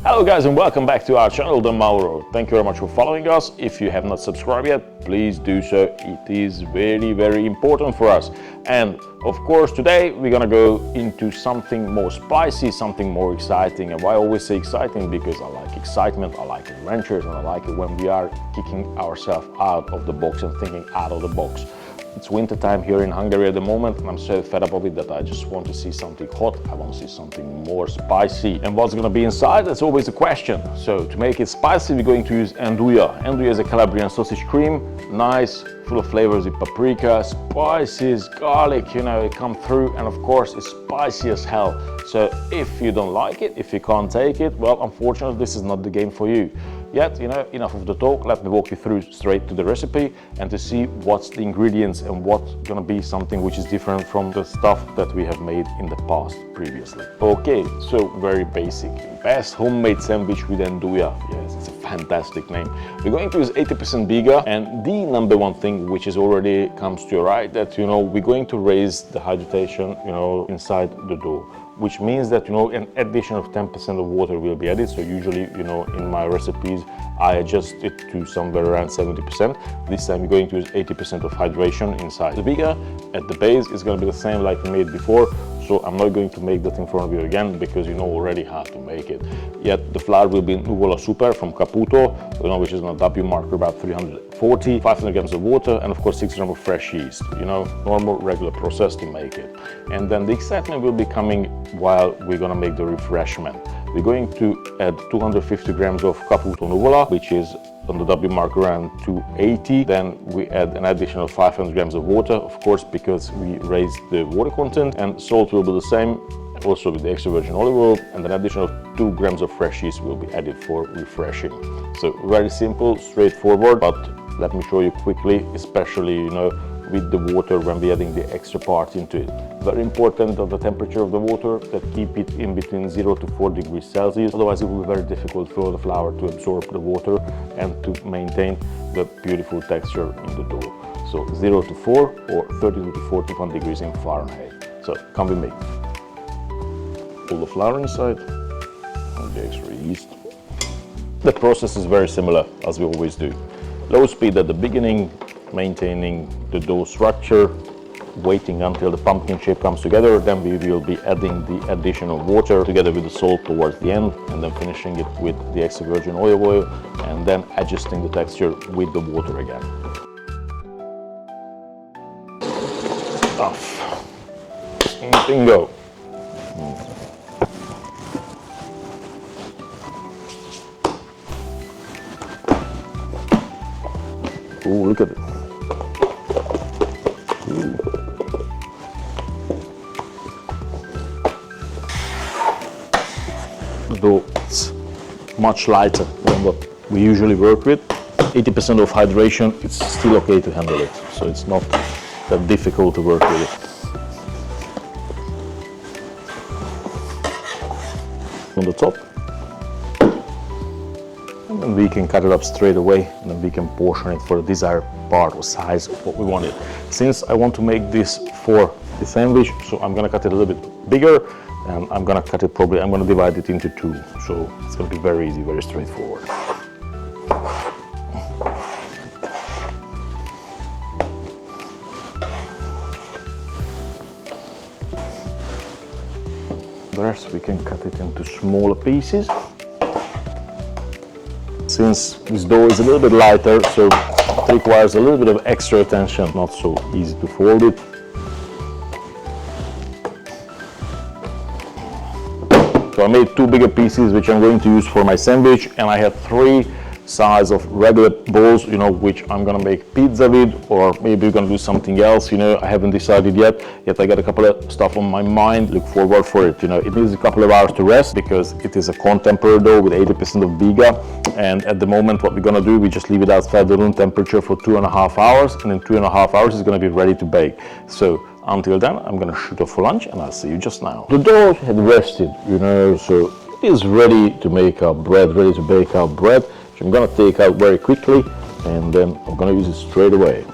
Hello guys and welcome back to our channel, the Mauro. Thank you very much for following us. If you have not subscribed yet, please do so. It is very important for us. And of course today we're gonna go into something more spicy, something more exciting. And why I always say exciting? Because I like excitement, I like adventures, and I like it when we are kicking ourselves out of the box and thinking out of the box. It's winter time here in Hungary at the moment, and I'm so fed up of it that I just want to see something hot. I want to see something more spicy. And what's gonna be inside? That's always the question. So to make it spicy, we're going to use andouille. Andouille is a Calabrian sausage cream, nice, full of flavors with paprika, spices, garlic, you know, it comes through, and of course it's spicy as hell. So if you don't like it, if you can't take it, well, unfortunately this is not the game for you. Yet, you know, enough of the talk, let me walk you through straight to the recipe and to see what's the ingredients and what's gonna be something which is different from the stuff that we have made in the past previously. Okay, so very basic. Best homemade sandwich with andouille. Yes, it's a fantastic name. We're going to use 80% Biga, and the number one thing which is already comes to your right, that, you know, we're going to raise the hydration, you know, inside the dough, which means that, you know, an addition of 10% of water will be added. So usually, you know, in my recipes, I adjust it to somewhere around 70%. This time we're going to use 80% of hydration inside. The Biga at the base is going to be the same like we made before. So I'm not going to make that in front of you again because you know already how to make it. Yet the flour will be Nuvola Super from Caputo, you know, which is on a W marker about 340, 500 grams of water, and of course 6 grams of fresh yeast. You know, normal, regular process to make it. And then the excitement will be coming while we're gonna make the refreshment. We're going to add 250 grams of Caputo Nuvola, which is on the W mark around 280. Then we add an additional 500 grams of water, of course, because we raised the water content, and salt will be the same, also with the extra virgin olive oil, and an additional 2 grams of fresh yeast will be added for refreshing. So very simple, straightforward, but let me show you quickly, especially, you know, with the water when we're adding the extra part into it. Very important of the temperature of the water, that keep it in between 0 to 4 degrees Celsius. Otherwise it will be very difficult for the flour to absorb the water and to maintain the beautiful texture in the dough. So 0 to 4 or 32 to 41 degrees in Fahrenheit. So come with me. Pull the flour inside and the extra yeast. The process is very similar as we always do. Low speed at the beginning, maintaining the dough structure, waiting until the pumpkin shape comes together. Then we will be adding the additional water together with the salt towards the end, and then finishing it with the extra virgin olive oil, and then adjusting the texture with the water again. Off. Bingo. Ooh, look at it. Ooh. Though it's much lighter than what we usually work with. 80% of hydration, it's still okay to handle it. So it's not that difficult to work with it. On the top. And then we can cut it up straight away, and then we can portion it for the desired part or size of what we want it. Since I want to make this for the sandwich, so I'm gonna cut it a little bit bigger, and I'm gonna divide it into 2. So it's gonna be very easy, very straightforward. The rest we can cut it into smaller pieces. Since this dough is a little bit lighter, so it requires a little bit of extra attention, not so easy to fold it. So I made 2 bigger pieces which I'm going to use for my sandwich, and I have 3 size of regular bowls, you know, which I'm gonna make pizza with, or maybe we're gonna do something else, you know, I haven't decided yet I got a couple of stuff on my mind, look forward for it, you know. It needs a couple of hours to rest because it is a contemporary dough with 80% of Biga, and at the moment what we're gonna do, we just leave it outside the room temperature for 2.5 hours, and in 2.5 hours it's gonna be ready to bake. So until then, I'm gonna shoot off for lunch and I'll see you just now. The dough had rested, you know, so it is ready to make our bread, ready to bake our bread. Which I'm gonna take out very quickly, and then I'm gonna use it straight away.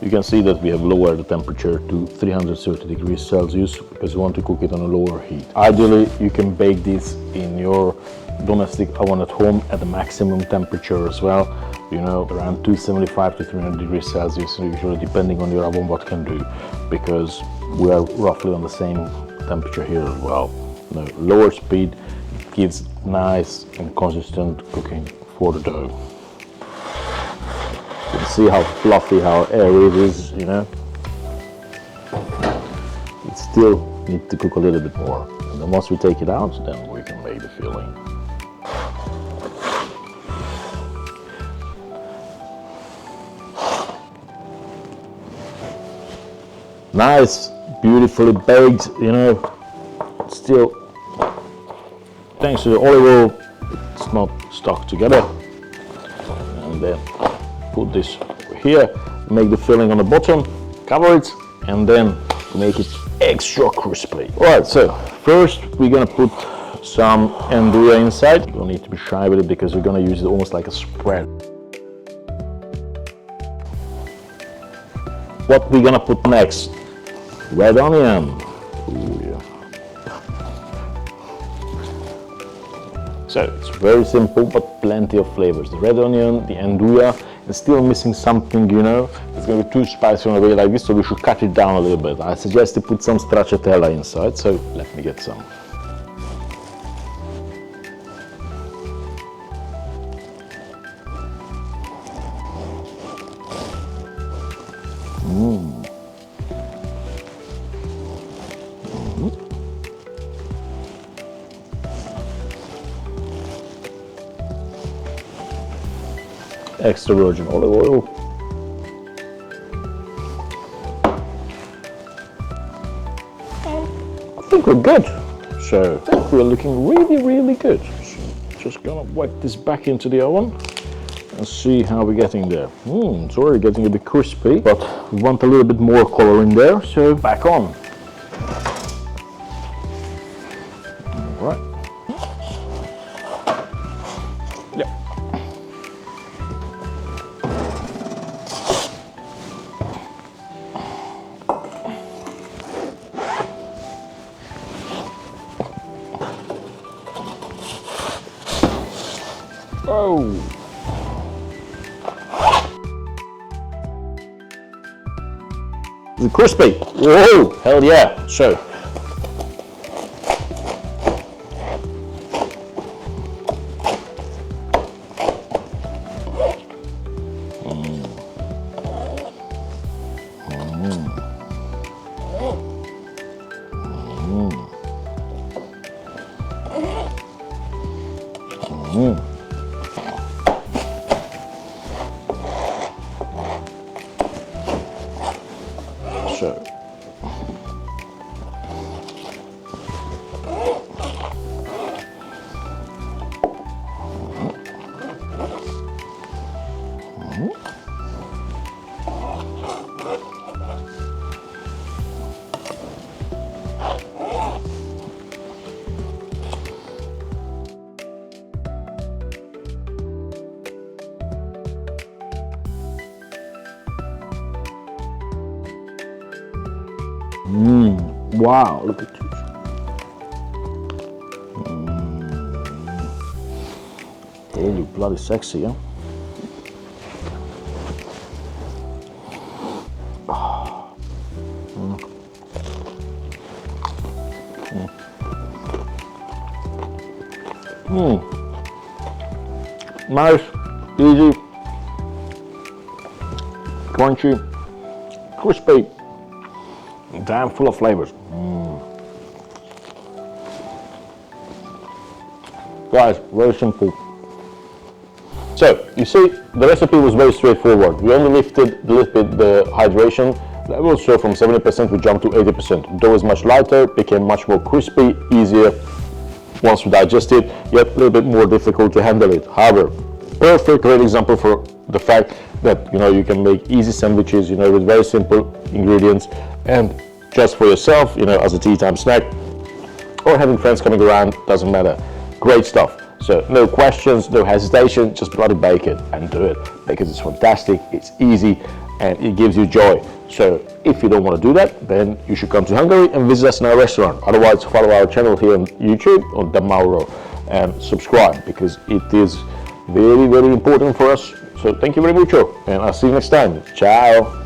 You can see that we have lowered the temperature to 330 degrees Celsius because we want to cook it on a lower heat. Ideally, you can bake this in your domestic oven at home at the maximum temperature as well. You know, around 275 to 300 degrees Celsius, usually depending on your oven what can do, because we are roughly on the same temperature here as well. No, lower speed gives nice and consistent cooking for the dough. You can see how fluffy, how airy it is, you know. It still needs to cook a little bit more. And then once we take it out, then we can make the filling. Nice, beautifully baked, you know. Still, thanks to the olive oil, it's not stuck together. And then put this here, make the filling on the bottom, cover it, and then make it extra crispy. Alright, so first we're gonna put some andouille inside. You don't need to be shy with it because we're gonna use it almost like a spread. What we're gonna put next? Red onion. Ooh, yeah. So it's very simple but plenty of flavors. The red onion, the andouille, and still missing something, you know. It's going to be too spicy on a way like this, so we should cut it down a little bit. I suggest to put some stracciatella inside, so let me get some. Extra virgin olive oil. I think we're good. So I think we're looking really, really good. So just gonna wipe this back into the oven and see how we're getting there. It's already getting a bit crispy, but we want a little bit more color in there, so back on. All right. Oh! Is it crispy? Whoa! Hell yeah! So. So. Wow, look at this. Really bloody sexy, huh? Nice, easy, crunchy, crispy, damn full of flavors. Guys, very simple. So, you see, the recipe was very straightforward. We only lifted a little bit the hydration level, so from 70% we jumped to 80%. Dough is much lighter, became much more crispy, easier once we digest it, yet a little bit more difficult to handle it. However, perfect, great example for the fact that, you know, you can make easy sandwiches, you know, with very simple ingredients and just for yourself, you know, as a tea time snack or having friends coming around, doesn't matter. Great stuff. So no questions, no hesitation, just bloody bake it and do it because it's fantastic, it's easy, and it gives you joy. So if you don't want to do that, then you should come to Hungary and visit us in our restaurant. Otherwise, follow our channel here on YouTube on the Mauro and subscribe, because it is very, very important for us. So thank you very much, and I'll see you next time. Ciao.